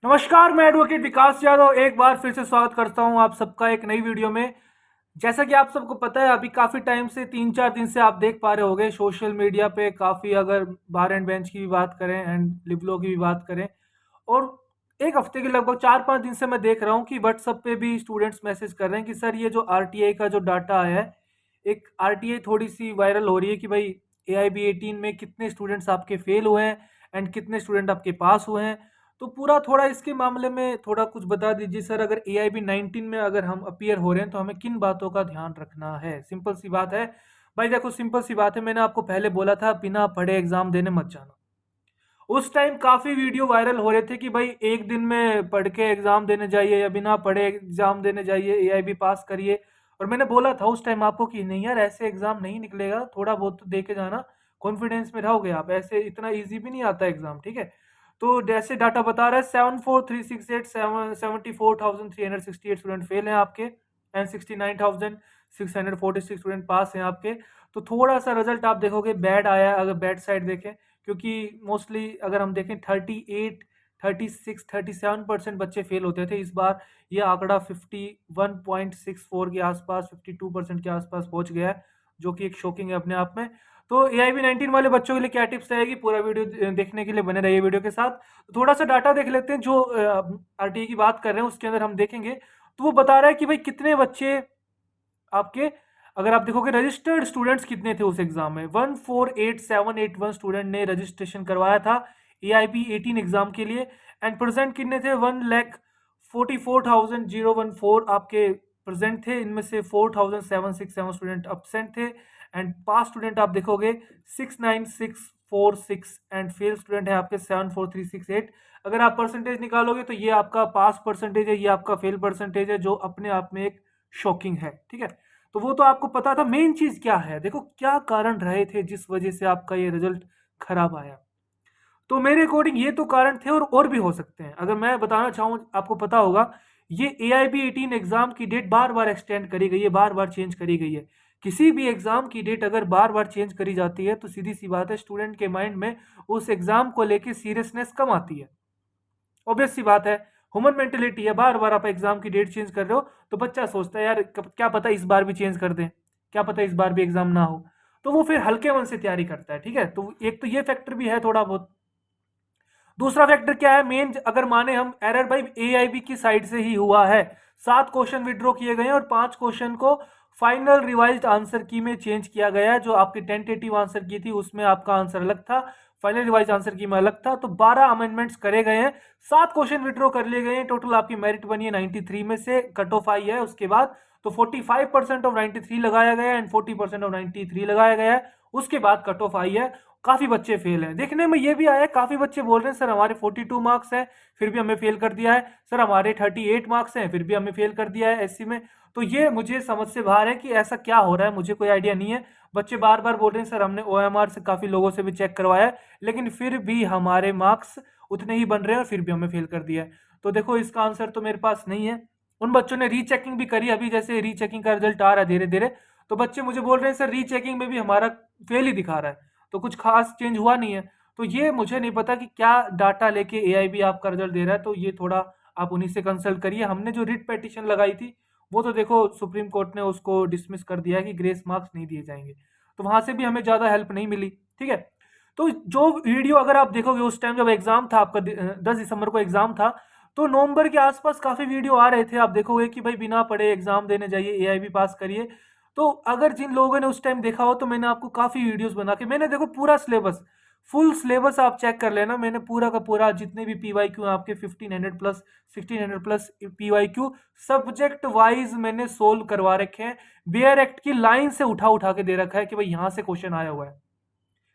नमस्कार, मैं एडवोकेट विकास यादव एक बार फिर से स्वागत करता हूं आप सबका एक नई वीडियो में। जैसा कि आप सबको पता है, अभी काफ़ी टाइम से 3-4 दिन से आप देख पा रहे होंगे सोशल मीडिया पे काफ़ी, अगर बार एंड बेंच की भी बात करें एंड लिबलो की भी बात करें, और एक हफ्ते के लगभग 4-5 दिन से मैं देख रहा हूं कि व्हाट्सएप पे भी स्टूडेंट्स मैसेज कर रहे हैं कि सर ये जो आरटीआई का जो डाटा है, एक आरटीआई थोड़ी सी वायरल हो रही है कि भाई एआईबी 18 में कितने स्टूडेंट्स आपके फेल हुए हैं एंड कितने स्टूडेंट आपके पास हुए हैं। तो पूरा थोड़ा इसके मामले में थोड़ा कुछ बता दीजिए सर, अगर एआईबी 19 में अगर हम अपीयर हो रहे हैं तो हमें किन बातों का ध्यान रखना है। सिंपल सी बात है भाई, देखो सिंपल सी बात है, मैंने आपको पहले बोला था बिना पढ़े एग्जाम देने मत जाना। उस टाइम काफी वीडियो वायरल हो रहे थे कि भाई एक दिन में पढ़ के एग्जाम देने जाइए या बिना पढ़े एग्जाम देने जाइए, एआईबी पास करिए। और मैंने बोला था उस टाइम आपको कि नहीं यार, ऐसे एग्जाम नहीं निकलेगा, थोड़ा बहुत तो दे के जाना, कॉन्फिडेंस में रहोगे आप, ऐसे इतना इजी भी नहीं आता एग्जाम, ठीक है। तो जैसे डाटा बता रहा है 74,368 स्टूडेंट फेल हैं आपके एंड 69,646 स्टूडेंट पास हैं आपके। तो थोड़ा सा रिजल्ट आप देखोगे बैड आया है, अगर बैड साइड देखें, क्योंकि मोस्टली अगर हम देखें 38, 36, 37% बच्चे फेल होते थे। इस बार ये आंकड़ा 51.64 के आसपास, 52% के आसपास पहुंच गया है, जो कि एक शॉकिंग है अपने आप में। तो एआईबी 19 वाले बच्चों के लिए क्या टिप्स रहेगी, पूरा वीडियो देखने के लिए बने रहिए वीडियो के साथ। थोड़ा सा डाटा देख लेते हैं जो आरटीई की बात कर रहे हैं, उसके अंदर हम देखेंगे तो वो बता रहा है कि भाई कितने बच्चे आपके, अगर आप देखोगे रजिस्टर्ड स्टूडेंट्स कितने थे उस एग्जाम में, 148781 स्टूडेंट ने रजिस्ट्रेशन करवाया था एआईबी 18 एग्जाम के लिए। एंड प्रेजेंट कितने थे, 1,44,014 आपके प्रेजेंट थे, इनमें से 4,767 स्टूडेंट अपसेंट थे। एंड पास स्टूडेंट आप देखोगे 69646 एंड फेल स्टूडेंट है आपके 74368। अगर आप परसेंटेज निकालोगे तो ये आपका पास परसेंटेज है, ये आपका फेल परसेंटेज है, जो अपने आप में एक शॉकिंग है, ठीक है। तो वो तो आपको पता था। मेन चीज क्या है, देखो क्या कारण रहे थे जिस वजह से आपका ये रिजल्ट खराब आया। तो मेरे अकॉर्डिंग ये तो कारण थे, और भी हो सकते हैं। अगर मैं बताना चाहूँ, आपको पता होगा ये एआईबी 18 एग्जाम की डेट बार बार एक्सटेंड करी गई है, बार बार चेंज करी गई है। किसी भी एग्जाम की डेट अगर बार बार चेंज करी जाती है तो सीधी सी बात है, स्टूडेंट के माइंड में उस एग्जाम को लेके सीरियसनेस कम आती है। ऑब्वियस सी बात है, ह्यूमन मेंटेलिटी है, बार बार आप एग्जाम की डेट चेंज कर रहे हो तो बच्चा सोचता है यार क्या पता इस बार भी चेंज कर दें, क्या पता इस बार भी एग्जाम ना हो। तो वो फिर हल्के मन से तैयारी करता है, ठीक है। तो एक तो ये फैक्टर भी है थोड़ा बहुत। दूसरा फैक्टर क्या है मेन, अगर माने हम एरर भाई एआईबी की साइड से ही हुआ है, 7 क्वेश्चन विड्रॉ किए गए हैं और 5 क्वेश्चन को फाइनल रिवाइज्ड आंसर की में चेंज किया गया है। जो आपकी टेंटेटिव आंसर की थी उसमें आपका आंसर अलग था, फाइनल रिवाइज आंसर की में अलग था। तो 12 अमेंडमेंट्स करे गए हैं, 7 क्वेश्चन विड्रॉ कर लिए गए हैं, टोटल आपकी मेरिट बनी है 93 में से, कट ऑफ आई है उसके बाद। तो 45% ऑफ 93 लगाया गया है एंड 40% ऑफ 93 लगाया गया है, उसके बाद कट ऑफ आई है। काफी बच्चे फेल हैं, देखने में ये भी आया है, काफी बच्चे बोल रहे हैं सर हमारे 42 मार्क्स हैं फिर भी हमें फेल कर दिया है, सर हमारे 38 मार्क्स हैं फिर भी हमें फेल कर दिया है एससी में। तो ये मुझे समझ से बाहर है कि ऐसा क्या हो रहा है, मुझे कोई आइडिया नहीं है। बच्चे बार बार बोल रहे हैं सर हमने ओएमआर से काफी लोगों से भी चेक करवाया है, लेकिन फिर भी हमारे मार्क्स उतने ही बन रहे हैं और फिर भी हमें फेल कर दिया है। तो देखो इसका आंसर तो मेरे पास नहीं है। उन बच्चों ने रीचेकिंग भी करी, अभी जैसे रीचेकिंग का रिजल्ट आ रहा है धीरे धीरे, तो बच्चे मुझे बोल रहे हैं सर रीचेकिंग में भी हमारा फेल ही दिखा रहा है, तो कुछ खास चेंज हुआ नहीं है। तो ये मुझे नहीं पता कि क्या डाटा लेके एआईबी आपका रिजल्ट दे रहा है, तो ये थोड़ा आप उन्हीं से कंसल्ट करिए। हमने जो रिट पिटीशन लगाई थी वो तो देखो सुप्रीम कोर्ट ने उसको डिसमिस कर दिया है कि ग्रेस मार्क्स नहीं दिए जाएंगे, तो वहां से भी हमें ज्यादा हेल्प नहीं मिली, ठीक है। तो जो वीडियो अगर आप देखोगे उस टाइम जब एग्जाम था आपका 10 दिसंबर को एग्जाम था, तो नवंबर के आसपास काफी वीडियो आ रहे थे, आप देखोगे कि भाई बिना पढ़े एग्जाम देने जाइए, एआईबी पास करिए। तो अगर जिन लोगों ने उस टाइम देखा हो तो मैंने आपको काफी वीडियोस बना के, मैंने देखो पूरा सिलेबस, फुल सिलेबस आप चेक कर लेना, मैंने पूरा का पूरा जितने भी पीवाईक्यू आपके 1500 plus 1600 plus PYQ subject wise मैंने सोल्व करवा रखे हैं। बेयर एक्ट की लाइन से उठा उठा के दे रखा है कि भाई यहां से क्वेश्चन आया हुआ है,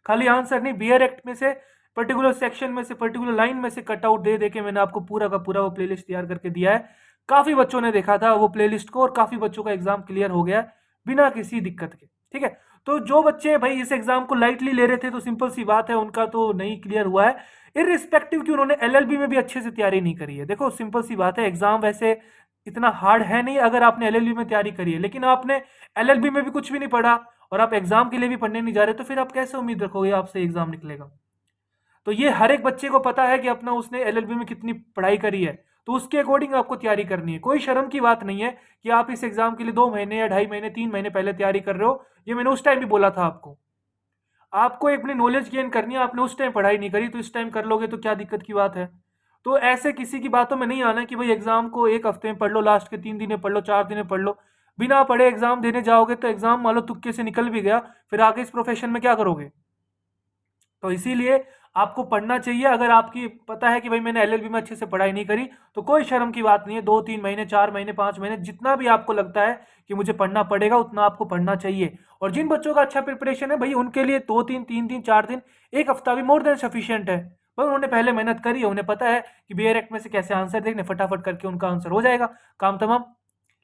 खाली आंसर नहीं, बियर एक्ट में से पर्टिकुलर सेक्शन में से पर्टिकुलर लाइन में से कट आउट दे दे के मैंने आपको पूरा का पूरा वो प्लेलिस्ट तैयार करके दिया है। काफी बच्चों ने देखा था वो प्लेलिस्ट को और काफी बच्चों का एग्जाम क्लियर हो गया है बिना किसी दिक्कत के, ठीक है। तो जो बच्चे भाई इस एग्जाम को लाइटली ले रहे थे तो सिंपल सी बात है उनका तो नहीं क्लियर हुआ है, इरिस्पेक्टिव कि उन्होंने एलएलबी में भी अच्छे से तैयारी नहीं करी है। देखो सिंपल सी बात है, एग्जाम वैसे इतना हार्ड है नहीं अगर आपने एलएलबी में तैयारी करी है, लेकिन आपने एलएलबी में भी कुछ भी नहीं पढ़ा और आप एग्जाम के लिए भी पढ़ने नहीं जा रहे, तो फिर आप कैसे उम्मीद रखोगे आपसे एग्जाम निकलेगा। तो ये हर एक बच्चे को पता है कि अपना उसने एलएलबी में कितनी पढ़ाई करी है, तो उसके अकॉर्डिंग आपको तैयारी करनी है। कोई शर्म की बात नहीं है कि आप इस एग्जाम के लिए 2 महीने या 2.5 महीने 3 महीने पहले तैयारी कर रहे हो। ये मैंने उस टाइम भी बोला था आपको। आपको अपनी नॉलेज गेन करनी है, आपने उस टाइम पढ़ाई नहीं करी तो इस टाइम कर लोगे तो क्या दिक्कत की बात है। तो ऐसे किसी की बातों में नहीं आना कि भाई एग्जाम को 1 हफ्ते में पढ़ लो, लास्ट के 3 दिन में पढ़ लो, 4 दिन में पढ़ लो। बिना पढ़े एग्जाम देने जाओगे तो एग्जाम मान लो तुक्के से निकल भी गया, फिर आगे इस प्रोफेशन में क्या करोगे। तो इसीलिए आपको पढ़ना चाहिए। अगर आपकी पता है कि भाई मैंने एलएलबी में अच्छे से पढ़ाई नहीं करी तो कोई शर्म की बात नहीं है, 2-3 महीने 4 महीने 5 महीने जितना भी आपको लगता है कि मुझे पढ़ना पड़ेगा उतना आपको पढ़ना चाहिए। और जिन बच्चों का अच्छा प्रिपरेशन है भाई उनके लिए 2 दिन 3 दिन 4 दिन 1 हफ्ता भी मोर देन सफिशियंट है। भाई उन्होंने पहले मेहनत करी है, उन्हें पता है कि बेयर एक्ट में से कैसे आंसर देखने, फटाफट करके उनका आंसर हो जाएगा, काम तमाम।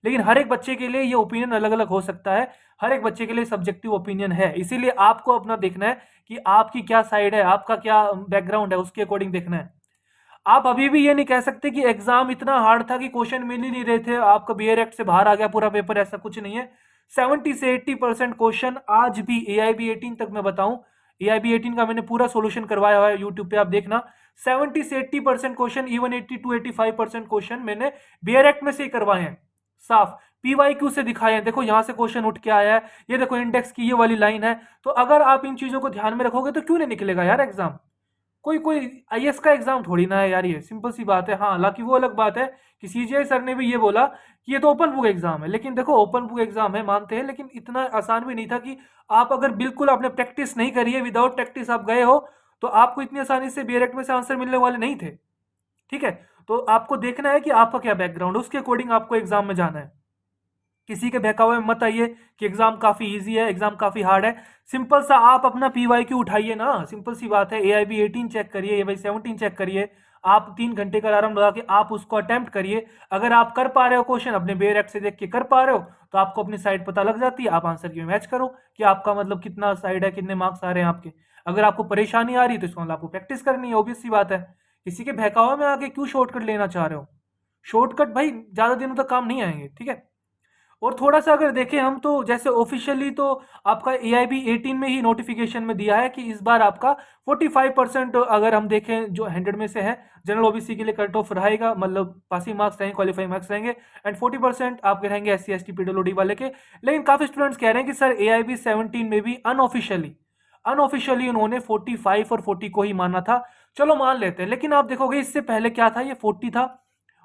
लेकिन हर एक बच्चे के लिए ये ओपिनियन अलग अलग हो सकता है, हर एक बच्चे के लिए सब्जेक्टिव ओपिनियन है। इसीलिए आपको अपना देखना है कि आपकी क्या साइड है, आपका क्या बैकग्राउंड है, उसके अकॉर्डिंग देखना है। आप अभी भी ये नहीं कह सकते कि एग्जाम इतना हार्ड था कि क्वेश्चन मिल ही नहीं रहे थे, आपका बियर एक्ट से बाहर आ गया पूरा पेपर, ऐसा कुछ नहीं है। 70 से 80% क्वेश्चन आज भी AIB 18 तक मैं बताऊं, AIB 18 का मैंने पूरा सोल्यूशन करवाया हुआ है यूट्यूब पे, आप देखना। 70 से 80% क्वेश्चन, इवन 80 to 85% क्वेश्चन मैंने बियर एक्ट में से ही करवाए हैं, साफ PYQ से दिखाए हैं। देखो यहाँ से क्वेश्चन उठ के आया है, ये देखो इंडेक्स की ये वाली लाइन है। तो अगर आप इन चीजों को ध्यान में रखोगे तो क्यों नहीं निकलेगा यार एग्जाम। कोई कोई आईएएस का एग्जाम थोड़ी ना है यार, ये सिंपल सी बात है। हाँ, हालांकि वो अलग बात है कि सीजीआई सर ने भी ये बोला कि ये तो ओपन बुक एग्जाम है, लेकिन देखो ओपन बुक एग्जाम है मानते हैं, लेकिन इतना आसान भी नहीं था कि आप अगर बिल्कुल आपने प्रैक्टिस नहीं करी है, विदाउट प्रैक्टिस आप गए हो तो आपको इतनी आसानी से डायरेक्ट में से आंसर मिलने वाले नहीं थे। ठीक है, तो आपको देखना है कि आपका क्या बैकग्राउंड है, उसके अकॉर्डिंग आपको एग्जाम में जाना है। किसी के बहकावे में मत आइए कि एग्जाम काफी इजी है, एग्जाम काफी हार्ड है। सिंपल सा आप अपना PYQ उठाइए ना, सिंपल सी बात है। AIB 18 चेक करिए, AIB 17 चेक करिए। आप 3 घंटे का अलार्म लगा के आप उसको अटेम्प्ट करिए। अगर आप कर पा रहे हो क्वेश्चन, अपने बेयर एक्ट से देख के कर पा रहे हो, तो आपको अपनी साइड पता लग जाती है। आप आंसर की मैच करो कि आपका मतलब कितना साइड है, कितने मार्क्स आ रहे हैं आपके। अगर आपको परेशानी आ रही है तो इसको मतलब आपको प्रैक्टिस करनी है, ऑब्वियस सी बात है। किसी के बहकावे में आके क्यों शॉर्टकट लेना चाह रहे हो। शॉर्टकट भाई ज्यादा दिनों तक काम नहीं आएंगे, ठीक है। और थोड़ा सा अगर देखें हम तो जैसे ऑफिशियली तो आपका AIB 18 में ही नोटिफिकेशन में दिया है कि इस बार आपका 45% अगर हम देखें जो 100 में से है जनरल OBC के लिए कट ऑफ रहेगा, मतलब पासिंग मार्क्स रहेंगे, क्वालिफाइंग मार्क्स रहेंगे। एंड 40% आपके रहेंगे SC ST PWD वाले के। लेकिन काफी स्टूडेंट्स कह रहे हैं कि सर AIB 17 में भी अनऑफिशियली उन्होंने 45 और 40 को ही माना था। चलो मान लेते हैं, लेकिन आप देखोगे इससे पहले क्या था, ये 40 था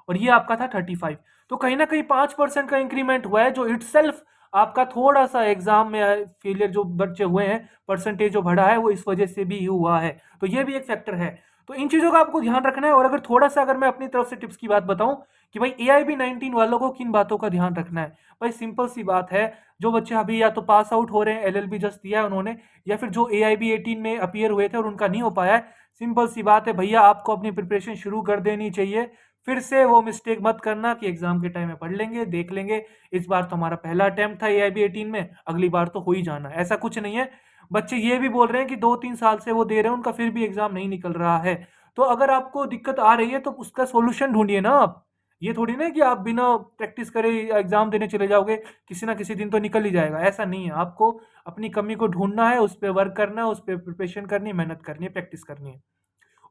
और ये आपका था 35। तो कहीं ना कहीं 5% का इंक्रीमेंट हुआ है, जो इटसेल्फ आपका थोड़ा सा एग्जाम में फेलियर जो बच्चे हुए हैं, परसेंटेज जो बढ़ा है वो इस वजह से भी हुआ है। तो ये भी एक फैक्टर है। तो इन चीजों का आपको ध्यान रखना है। और अगर थोड़ा सा अगर मैं अपनी तरफ से टिप्स की बात बताऊं कि भाई AIB 19 वालों को किन बातों का ध्यान रखना है, भाई सिंपल सी बात है। जो बच्चे अभी या तो पास आउट हो रहे हैं, LLB जस्ट दिया है उन्होंने, या फिर जो AIB 18 में अपीयर हुए थे और उनका नहीं हो पाया है, सिंपल सी बात है भैया, आपको अपनी प्रिपरेशन शुरू कर देनी चाहिए। फिर से वो मिस्टेक मत करना कि एग्जाम के टाइम में पढ़ लेंगे, देख लेंगे। इस बार तो हमारा पहला अटेम्प्ट था AIB 18 में, अगली बार तो हो ही जाना, ऐसा कुछ नहीं है। बच्चे ये भी बोल रहे हैं कि 2-3 साल से वो दे रहे हैं, उनका फिर भी एग्जाम नहीं निकल रहा है। तो अगर आपको दिक्कत आ रही है तो उसका सोल्यूशन ढूंढिए ना आप। ये थोड़ी ना कि आप बिना प्रैक्टिस करे एग्जाम देने चले जाओगे, किसी ना किसी दिन तो निकल ही जाएगा, ऐसा नहीं है। आपको अपनी कमी को ढूंढना है, उस पर वर्क करना है, उस पर प्रिपरेशन करनी है, मेहनत करनी है, प्रैक्टिस करनी है।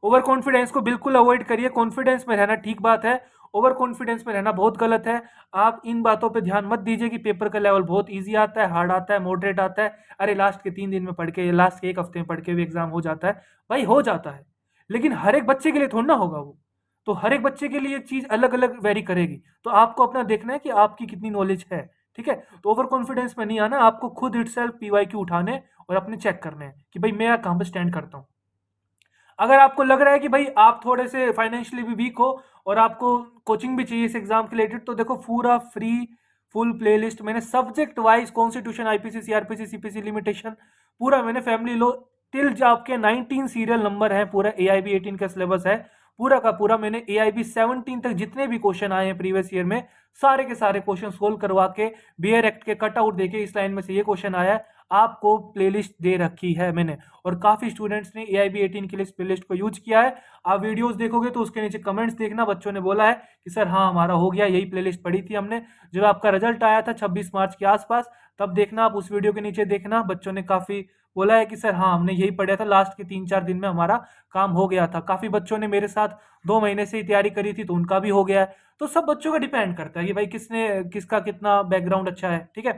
ओवर कॉन्फिडेंस को बिल्कुल अवॉइड करिए। कॉन्फिडेंस में रहना ठीक बात है, ओवर कॉन्फिडेंस में रहना बहुत गलत है। आप इन बातों पे ध्यान मत दीजिए कि पेपर का लेवल बहुत इजी आता है, हार्ड आता है, मॉडरेट आता है। अरे लास्ट के 3 दिन में पढ़ के, लास्ट के 1 हफ्ते में पढ़ के भी एग्जाम हो जाता है, भाई हो जाता है। लेकिन हर एक बच्चे के लिए थोड़ा ना होगा वो। तो हर एक बच्चे के लिए ये चीज अलग अलग वेरी करेगी। तो आपको अपना देखना है कि आपकी कितनी नॉलेज है, ठीक है। तो ओवर कॉन्फिडेंस में नहीं आना, आपको खुद इटसेल्फ PYQ उठाने और अपने चेक करने हैं कि भाई मैं कहाँ पे स्टैंड करता हूँ। अगर आपको लग रहा है कि भाई आप थोड़े से फाइनेंशियली भी वीक हो और आपको कोचिंग भी चाहिए इस एग्जाम के रिलेटेड, तो देखो पूरा फ्री फुल प्लेलिस्ट मैंने subject wise, constitution, IPC CRPC CPC limitation, पूरा मैंने फैमिली लो टिल जो आपके 19 सीरियल नंबर है, पूरा AIB 18 का सिलेबस है, पूरा का पूरा मैंने AIB 17 तक जितने भी क्वेश्चन आए हैं प्रीवियस ईयर में, सारे के सारे क्वेश्चन सोल्व करवा के बियर एक्ट के कट आउट देके इस लाइन में से ये क्वेश्चन आया है, आपको प्लेलिस्ट दे रखी है मैंने। और काफी स्टूडेंट्स ने AIB 18 के लिए इस प्लेलिस्ट को यूज किया है। आप वीडियोस देखोगे तो उसके नीचे कमेंट्स देखना, बच्चों ने बोला है कि सर हाँ हमारा हो गया, यही प्लेलिस्ट पढ़ी थी हमने जब आपका रिजल्ट आया था 26 मार्च के आसपास, तब देखना आप उस वीडियो के नीचे देखना, बच्चों ने काफी बोला है कि सर हाँ, हमने यही पढ़ा था, लास्ट के 3-4 दिन में हमारा काम हो गया था। काफ़ी बच्चों ने मेरे साथ 2 महीने से ही तैयारी करी थी, तो उनका भी हो गया है। तो सब बच्चों का डिपेंड करता है कि भाई किसका कितना बैकग्राउंड अच्छा है, ठीक है?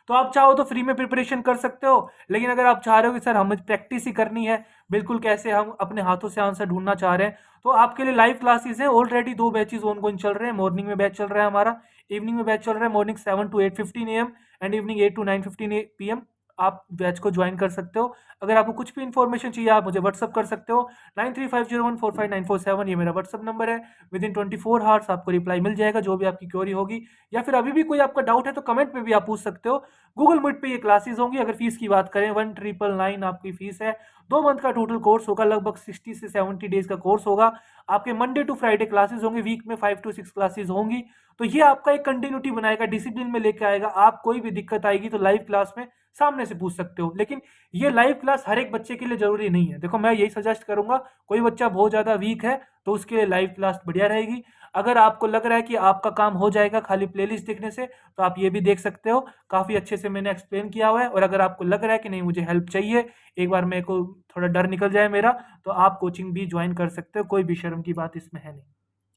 तो आप चाहो तो फ्री में प्रिपरेशन कर सकते हो, लेकिन अगर आप चाह रहे हो कि सर हमें प्रैक्टिस ही करनी है, बिल्कुल कैसे हम अपने हाथों से आंसर ढूँढना चाह रहे हैं, तो आपके लिए लाइव क्लासेस हैं। ऑलरेडी 2 बैचेज़ ऑनगोइंग चल रहे हैं। मॉर्निंग में बैच चल रहा है हमारा, इवनिंग में बैच चल रहा है। Morning 7 to 8:15 AM and evening 8 to 9:15 PM. आप बैच को ज्वाइन कर सकते हो। अगर आपको कुछ भी इन्फॉर्मेशन चाहिए, आप मुझे व्हाट्सअप कर सकते हो। 9350145947 ये मेरा व्हाट्सअप नंबर है। विदिन 24 हावर्स आपको रिप्लाई मिल जाएगा, जो भी आपकी क्वेरी होगी, या फिर अभी भी कोई आपका डाउट है तो कमेंट में भी आप पूछ सकते हो। गूगल मीट पे ये क्लासेस होंगी। अगर फीस की बात करें, 1999 आपकी फीस है। 2 मंथ का टोटल कोर्स होगा, लगभग 60 से 70 डेज का कोर्स होगा। आपके मंडे टू फ्राइडे क्लासेस होंगे, वीक में 5 to 6 क्लासेस होंगी। तो ये आपका एक कंटिन्यूटी बनाएगा, डिसिप्लिन में लेके आएगा। आप कोई भी दिक्कत आएगी तो लाइव क्लास में सामने से पूछ सकते हो। लेकिन ये लाइव क्लास हर एक बच्चे के लिए जरूरी नहीं है। देखो, मैं यही सजेस्ट करूंगा, कोई बच्चा बहुत ज्यादा वीक है तो उसके लिए लाइव क्लास बढ़िया रहेगी। अगर आपको लग रहा है कि आपका काम हो जाएगा खाली प्लेलिस्ट देखने से, तो आप ये भी देख सकते हो। काफ़ी अच्छे से मैंने एक्सप्लेन किया हुआ है। और अगर आपको लग रहा है कि नहीं, मुझे हेल्प चाहिए, एक बार मेरे को थोड़ा डर निकल जाए मेरा, तो आप कोचिंग भी ज्वाइन कर सकते हो। कोई भी शर्म की बात इसमें है नहीं,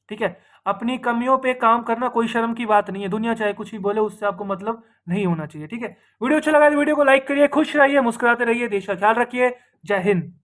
ठीक है? अपनी कमियों पे काम करना कोई शर्म की बात नहीं है। दुनिया चाहे कुछ भी बोले, उससे आपको मतलब नहीं होना चाहिए, ठीक है? वीडियो अच्छा लगा तो वीडियो को लाइक करिए, खुश रहिए, मुस्कुराते रहिए, देश का ख्याल रखिए। जय हिंद।